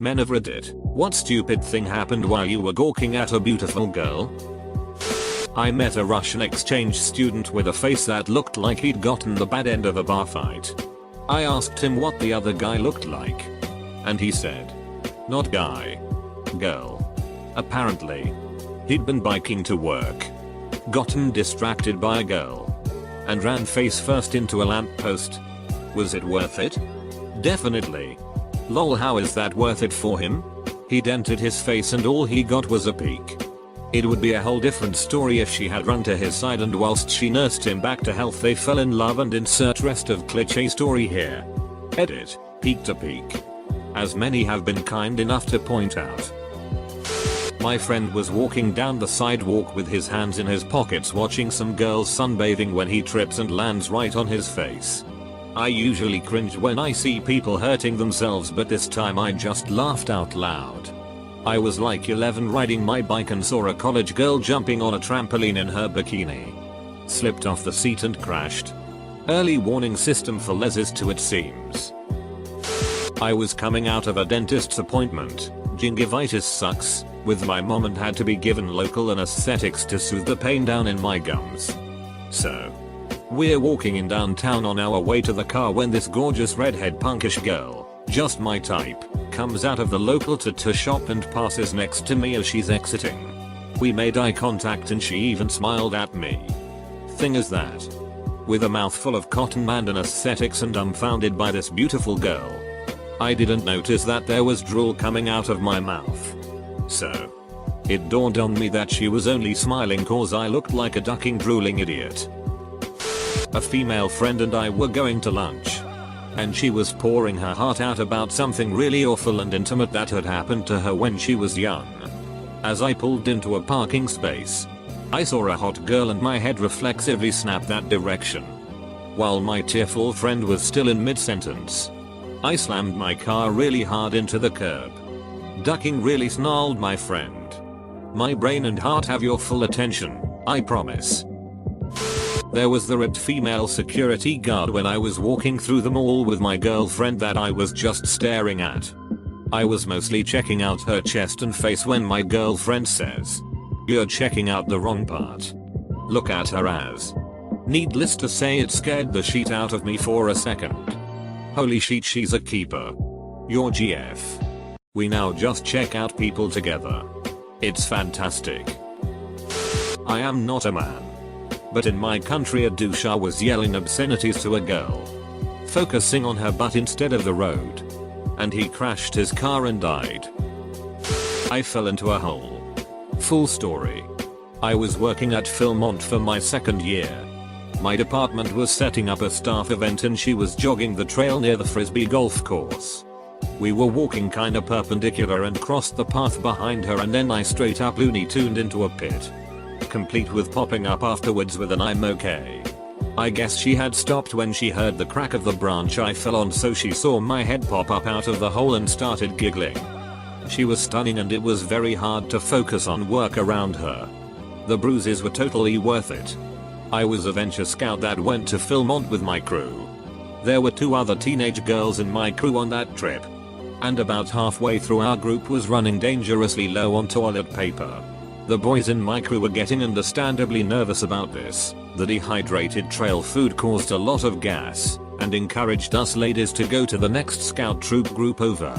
Men of Reddit, what stupid thing happened while you were gawking at a beautiful girl? I met a Russian exchange student with a face that looked like he'd gotten the bad end of a bar fight. I asked him what the other guy looked like. And he said, not guy. Girl. Apparently. He'd been biking to work. Gotten distracted by a girl. And ran face first into a lamppost. Was it worth it? Definitely. Lol, how is that worth it for him? He dented his face and all he got was a peek. It would be a whole different story if she had run to his side and whilst she nursed him back to health they fell in love and insert rest of cliché story here. Edit, peek to peek. As many have been kind enough to point out. My friend was walking down the sidewalk with his hands in his pockets watching some girls sunbathing when he trips and lands right on his face. I usually cringe when I see people hurting themselves, but this time I just laughed out loud. I was like 11 riding my bike and saw a college girl jumping on a trampoline in her bikini. Slipped off the seat and crashed. Early warning system for leses too, it seems. I was coming out of a dentist's appointment, gingivitis sucks, with my mom and had to be given local anesthetics to soothe the pain down in my gums. So, we're walking in downtown on our way to the car when this gorgeous redhead punkish girl, just my type, comes out of the local tattoo shop and passes next to me as she's exiting. We made eye contact and she even smiled at me. Thing is that, with a mouthful of cotton and anesthetics and dumbfounded by this beautiful girl, I didn't notice that there was drool coming out of my mouth. So, it dawned on me that she was only smiling cause I looked like a ducking drooling idiot. A female friend and I were going to lunch. And she was pouring her heart out about something really awful and intimate that had happened to her when she was young. As I pulled into a parking space, I saw a hot girl and my head reflexively snapped that direction. While my tearful friend was still in mid-sentence, I slammed my car really hard into the curb. Ducking really snarled my friend. My brain and heart have your full attention, I promise. There was the ripped female security guard when I was walking through the mall with my girlfriend that I was just staring at. I was mostly checking out her chest and face when my girlfriend says, "You're checking out the wrong part. Look at her ass." Needless to say, it scared the shit out of me for a second. Holy shit, she's a keeper. You're GF. We now just check out people together. It's fantastic. I am not a man. But in my country a doucher was yelling obscenities to a girl, focusing on her butt instead of the road. And he crashed his car and died. I fell into a hole. Full story. I was working at Philmont for my second year. My department was setting up a staff event and she was jogging the trail near the Frisbee golf course. We were walking kinda perpendicular and crossed the path behind her and then I straight up Looney Tuned into a pit. Complete with popping up afterwards with an "I'm okay." I guess she had stopped when she heard the crack of the branch I fell on, so she saw my head pop up out of the hole and started giggling. She was stunning and it was very hard to focus on work around her. The bruises were totally worth it. I was a venture scout that went to Philmont with my crew. There were 2 other teenage girls in my crew on that trip. And about halfway through our group was running dangerously low on toilet paper. The boys in my crew were getting understandably nervous about this. The dehydrated trail food caused a lot of gas and encouraged us ladies to go to the next scout troop group over,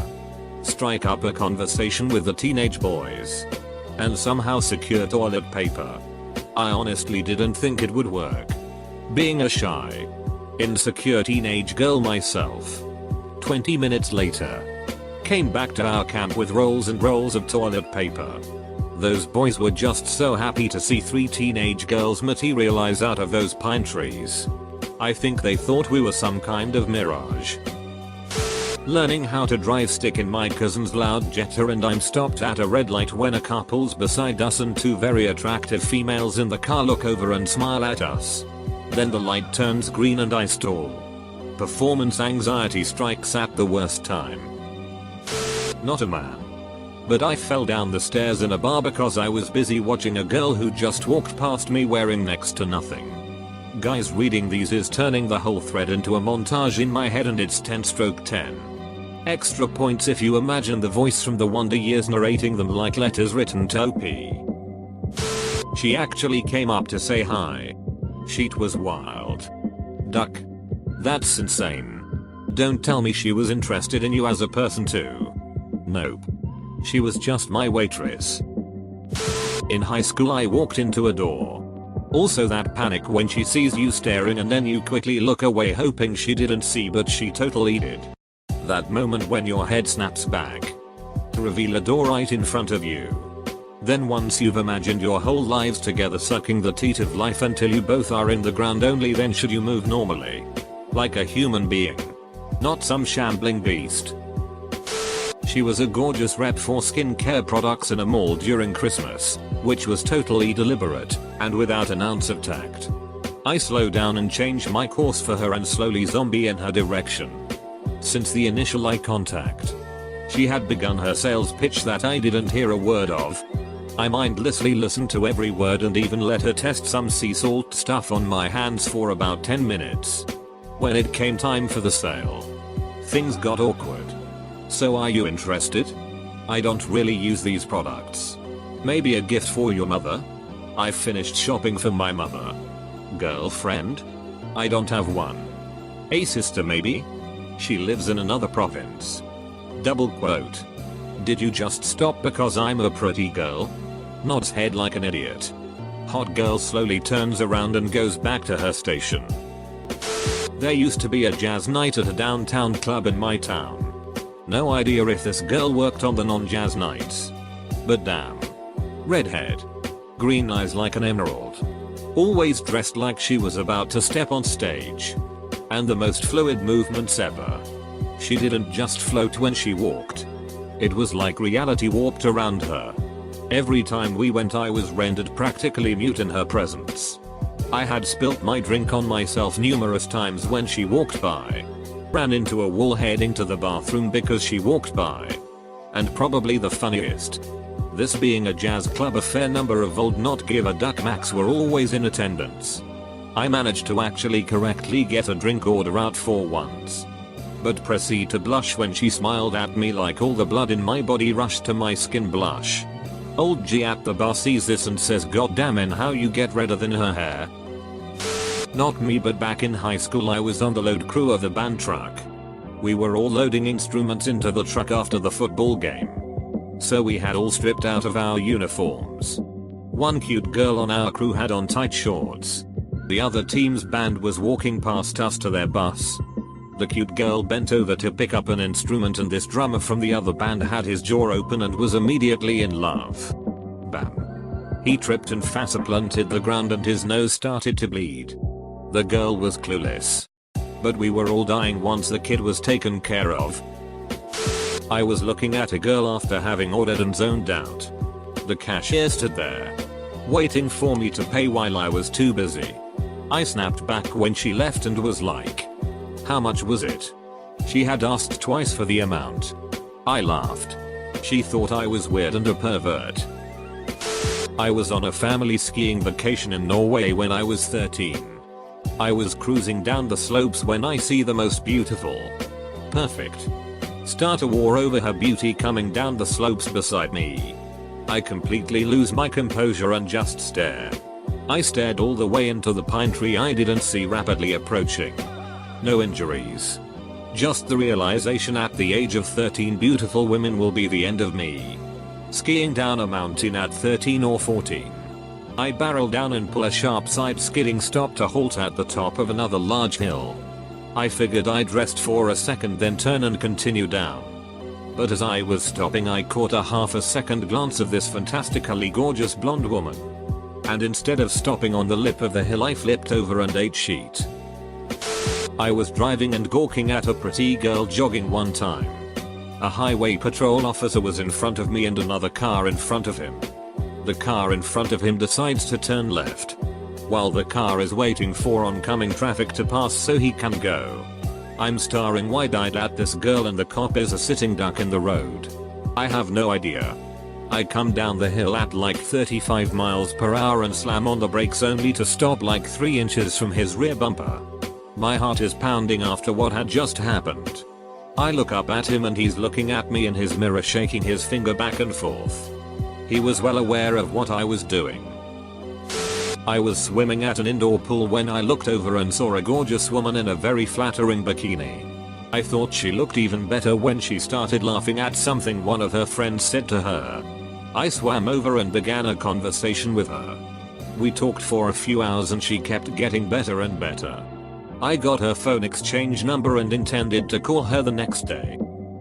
strike up a conversation with the teenage boys, and somehow secure toilet paper. I honestly didn't think it would work. Being a shy, insecure teenage girl myself. 20 minutes later, came back to our camp with rolls and rolls of toilet paper. Those boys were just so happy to see 3 teenage girls materialize out of those pine trees. I think they thought we were some kind of mirage. Learning how to drive stick in my cousin's loud Jetta and I'm stopped at a red light when a car pulls beside us and 2 very attractive females in the car look over and smile at us. Then the light turns green and I stall. Performance anxiety strikes at the worst time. Not a man. But I fell down the stairs in a bar because I was busy watching a girl who just walked past me wearing next to nothing. Guys, reading these is turning the whole thread into a montage in my head and it's 10/10. Extra points if you imagine the voice from the Wonder Years narrating them like letters written to OP. She actually came up to say hi. Shit was wild. Duck. That's insane. Don't tell me she was interested in you as a person too. Nope. She was just my waitress. In high school I walked into a door. Also that panic when she sees you staring and then you quickly look away hoping she didn't see, but she totally did. That moment when your head snaps back to reveal a door right in front of you. Then once you've imagined your whole lives together sucking the teat of life until you both are in the ground, only then should you move normally. Like a human being. Not some shambling beast. She was a gorgeous rep for skincare products in a mall during Christmas, which was totally deliberate, and without an ounce of tact. I slowed down and changed my course for her and slowly zombie in her direction. Since the initial eye contact, she had begun her sales pitch that I didn't hear a word of. I mindlessly listened to every word and even let her test some sea salt stuff on my hands for about 10 minutes. When it came time for the sale, things got awkward. So are you interested? I don't really use these products. Maybe a gift for your mother? I finished shopping for my mother. Girlfriend? I don't have one. A sister maybe? She lives in another province. Double quote. Did you just stop because I'm a pretty girl? Nods head like an idiot. Hot girl slowly turns around and goes back to her station. There used to be a jazz night at a downtown club in my town. No idea if this girl worked on the non-jazz nights. But damn. Redhead. Green eyes like an emerald. Always dressed like she was about to step on stage. And the most fluid movements ever. She didn't just float when she walked. It was like reality warped around her. Every time we went I was rendered practically mute in her presence. I had spilt my drink on myself numerous times when she walked by. Ran into a wall heading to the bathroom because she walked by. And probably the funniest. This being a jazz club, a fair number of old not give a duck Macs were always in attendance. I managed to actually correctly get a drink order out for once. But proceed to blush when she smiled at me like all the blood in my body rushed to my skin. Blush. Old G at the bar sees this and says, "God damn it, how you get redder than her hair." Not me, but back in high school I was on the load crew of the band truck. We were all loading instruments into the truck after the football game. So we had all stripped out of our uniforms. One cute girl on our crew had on tight shorts. The other team's band was walking past us to their bus. The cute girl bent over to pick up an instrument and this drummer from the other band had his jaw open and was immediately in love. Bam. He tripped and face-planted the ground and his nose started to bleed. The girl was clueless. But we were all dying once the kid was taken care of. I was looking at a girl after having ordered and zoned out. The cashier stood there, waiting for me to pay while I was too busy. I snapped back when she left and was like, "How much was it?" She had asked twice for the amount. I laughed. She thought I was weird and a pervert. I was on a family skiing vacation in Norway when I was 13. I was cruising down the slopes when I see the most beautiful, perfect starter war over her beauty coming down the slopes beside me. I completely lose my composure and just stare. I stared all the way into the pine tree I didn't see rapidly approaching. No injuries. Just the realization at the age of 13 beautiful women will be the end of me. Skiing down a mountain at 13 or 14. I barrel down and pull a sharp side skidding stop to halt at the top of another large hill. I figured I'd rest for a second then turn and continue down. But as I was stopping I caught a half a second glance of this fantastically gorgeous blonde woman. And instead of stopping on the lip of the hill I flipped over and ate shit. I was driving and gawking at a pretty girl jogging one time. A highway patrol officer was in front of me and another car in front of him. The car in front of him decides to turn left, while the car is waiting for oncoming traffic to pass so he can go. I'm staring wide-eyed at this girl and the cop is a sitting duck in the road. I have no idea. I come down the hill at like 35 miles per hour and slam on the brakes only to stop like 3 inches from his rear bumper. My heart is pounding after what had just happened. I look up at him and he's looking at me in his mirror, shaking his finger back and forth. He was well aware of what I was doing. I was swimming at an indoor pool when I looked over and saw a gorgeous woman in a very flattering bikini. I thought she looked even better when she started laughing at something one of her friends said to her. I swam over and began a conversation with her. We talked for a few hours and she kept getting better and better. I got her phone exchange number and intended to call her the next day.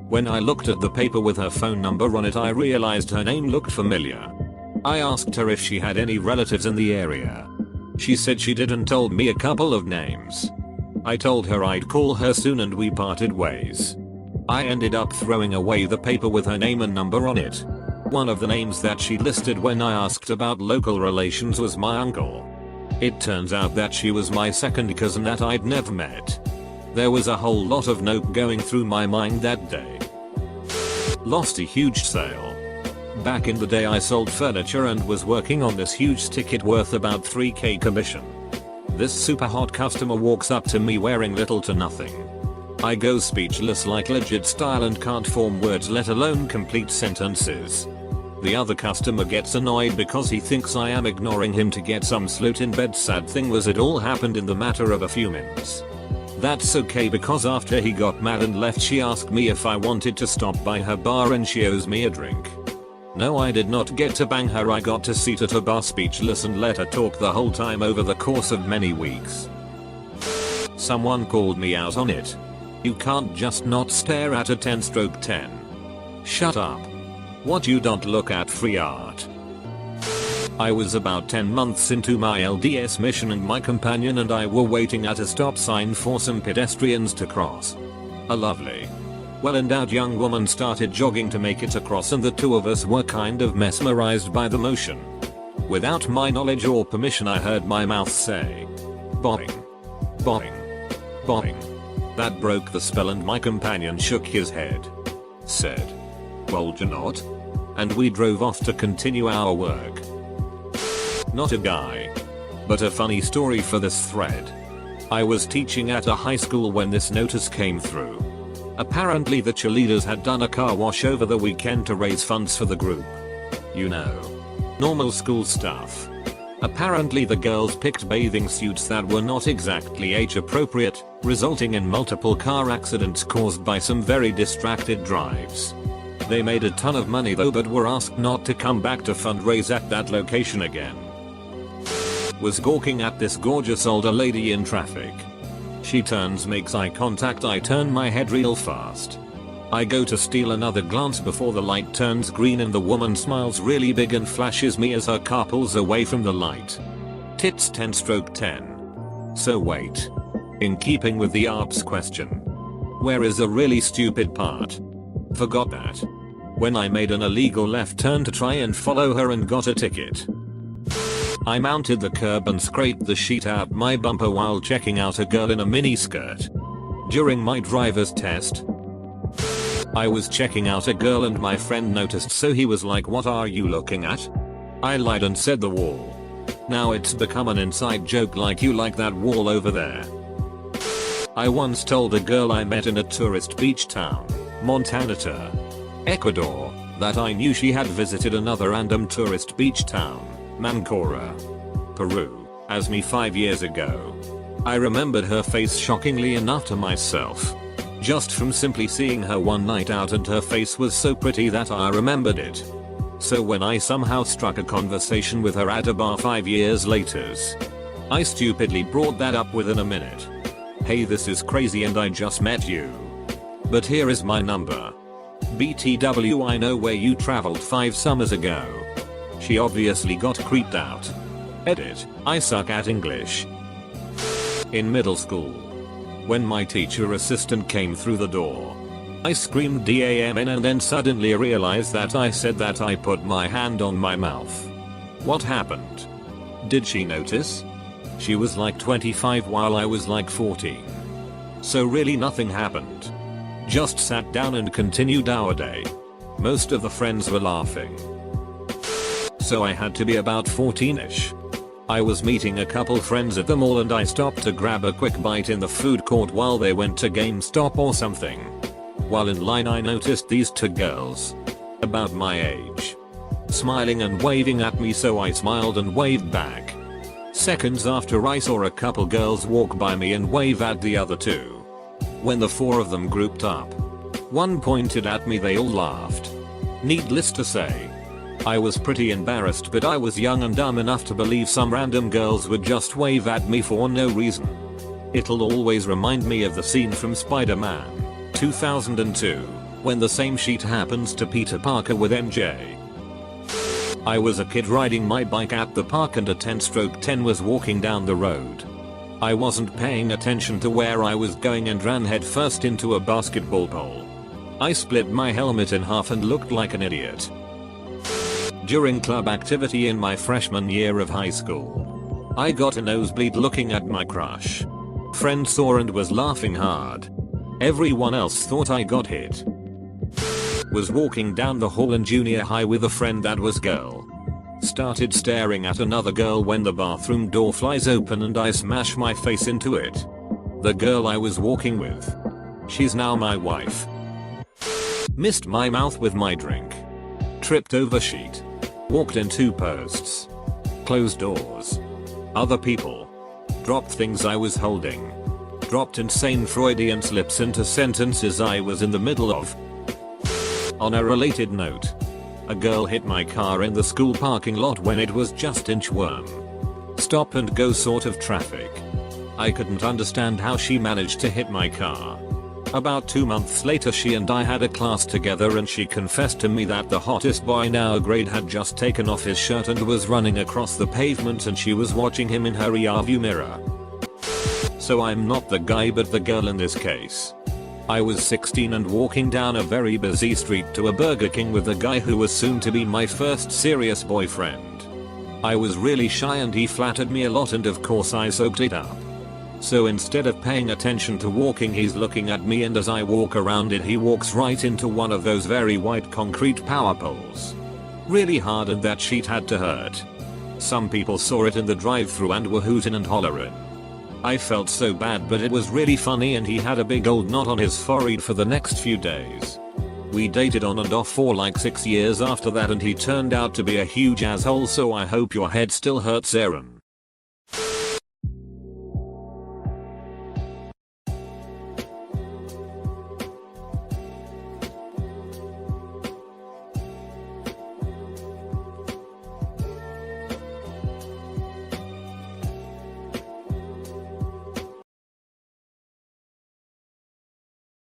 When I looked at the paper with her phone number on it, I realized her name looked familiar. I asked her if she had any relatives in the area. She said she did and told me a couple of names. I told her I'd call her soon and we parted ways. I ended up throwing away the paper with her name and number on it. One of the names that she listed when I asked about local relations was my uncle. It turns out that she was my second cousin that I'd never met. There was a whole lot of nope going through my mind that day. Lost a huge sale. Back in the day I sold furniture and was working on this huge ticket worth about 3k commission. This super hot customer walks up to me wearing little to nothing. I go speechless like legit style and can't form words, let alone complete sentences. The other customer gets annoyed because he thinks I am ignoring him to get some sloot in bed. Sad thing was it all happened in the matter of a few minutes. That's okay because after he got mad and left, she asked me if I wanted to stop by her bar and she owes me a drink. No, I did not get to bang her. I got to sit at a bar speechless and let her talk the whole time over the course of many weeks. Someone called me out on it. You can't just not stare at a 10/10. Shut up. What, you don't look at free art? I was about 10 months into my LDS mission and my companion and I were waiting at a stop sign for some pedestrians to cross. A lovely, well-endowed young woman started jogging to make it across and the two of us were kind of mesmerized by the motion. Without my knowledge or permission, I heard my mouth say, boing, boing, boing. That broke the spell and my companion shook his head. Said, well, you're not? And we drove off to continue our work. Not a guy, but a funny story for this thread. I was teaching at a high school when this notice came through. Apparently the cheerleaders had done a car wash over the weekend to raise funds for the group. You know, normal school stuff. Apparently the girls picked bathing suits that were not exactly age appropriate, resulting in multiple car accidents caused by some very distracted drives. They made a ton of money though, but were asked not to come back to fundraise at that location again. Was gawking at this gorgeous older lady in traffic. She turns, makes eye contact. I turn my head real fast. I go to steal another glance before the light turns green and the woman smiles really big and flashes me as her car pulls away from the light. Tits 10/10. So wait. In keeping with the ARP's question, where is a really stupid part? Forgot that. When I made an illegal left turn to try and follow her and got a ticket. I mounted the curb and scraped the sheet out my bumper while checking out a girl in a mini skirt. During my driver's test, I was checking out a girl and my friend noticed, so he was like, what are you looking at? I lied and said the wall. Now it's become an inside joke, like, you like that wall over there. I once told a girl I met in a tourist beach town, Montana, Ecuador, that I knew she had visited another random tourist beach town, Mancora, Peru, as me 5 years ago. I remembered her face shockingly enough to myself. Just from simply seeing her one night out, and her face was so pretty that I remembered it. So when I somehow struck a conversation with her at a bar 5 years later, I stupidly brought that up within a minute. Hey, this is crazy and I just met you. But here is my number. BTW, I know where you traveled 5 summers ago. She obviously got creeped out. Edit, I suck at English. In middle school, when my teacher assistant came through the door, I screamed DAMN and then suddenly realized that I said that I put my hand on my mouth. What happened? Did she notice? She was like 25 while I was like 14. So really nothing happened. Just sat down and continued our day. Most of the friends were laughing. So I had to be about 14ish. I was meeting a couple friends at the mall and I stopped to grab a quick bite in the food court while they went to GameStop or something. While in line I noticed these two girls. About my age. Smiling and waving at me, so I smiled and waved back. Seconds after I saw a couple girls walk by me and wave at the other two. When the four of them grouped up, one pointed at me, they all laughed. Needless to say, I was pretty embarrassed, but I was young and dumb enough to believe some random girls would just wave at me for no reason. It'll always remind me of the scene from Spider-Man 2002, when the same shit happens to Peter Parker with MJ. I was a kid riding my bike at the park and a 10/10 was walking down the road. I wasn't paying attention to where I was going and ran headfirst into a basketball pole. I split my helmet in half and looked like an idiot. During club activity in my freshman year of high school, I got a nosebleed looking at my crush. Friend saw and was laughing hard. Everyone else thought I got hit. Was walking down the hall in junior high with a friend that was girl. Started staring at another girl when the bathroom door flies open and I smash my face into it. The girl I was walking with. She's now my wife. Missed my mouth with my drink. Tripped over sheet. Walked into posts. Closed doors. Other people. Dropped things I was holding. Dropped insane Freudian slips into sentences I was in the middle of. On a related note, a girl hit my car in the school parking lot when it was just inchworm. Stop and go sort of traffic. I couldn't understand how she managed to hit my car. About 2 months later she and I had a class together and she confessed to me that the hottest boy in our grade had just taken off his shirt and was running across the pavement and she was watching him in her rearview mirror. So I'm not the guy but the girl in this case. I was 16 and walking down a very busy street to a Burger King with a guy who was soon to be my first serious boyfriend. I was really shy and he flattered me a lot and of course I soaked it up. So instead of paying attention to walking, he's looking at me and as I walk around it he walks right into one of those very white concrete power poles. Really hard and that sheet had to hurt. Some people saw it in the drive-thru and were hooting and hollering. I felt so bad but it was really funny and he had a big old knot on his forehead for the next few days. We dated on and off for like 6 years after that and he turned out to be a huge asshole, so I hope your head still hurts, Aaron.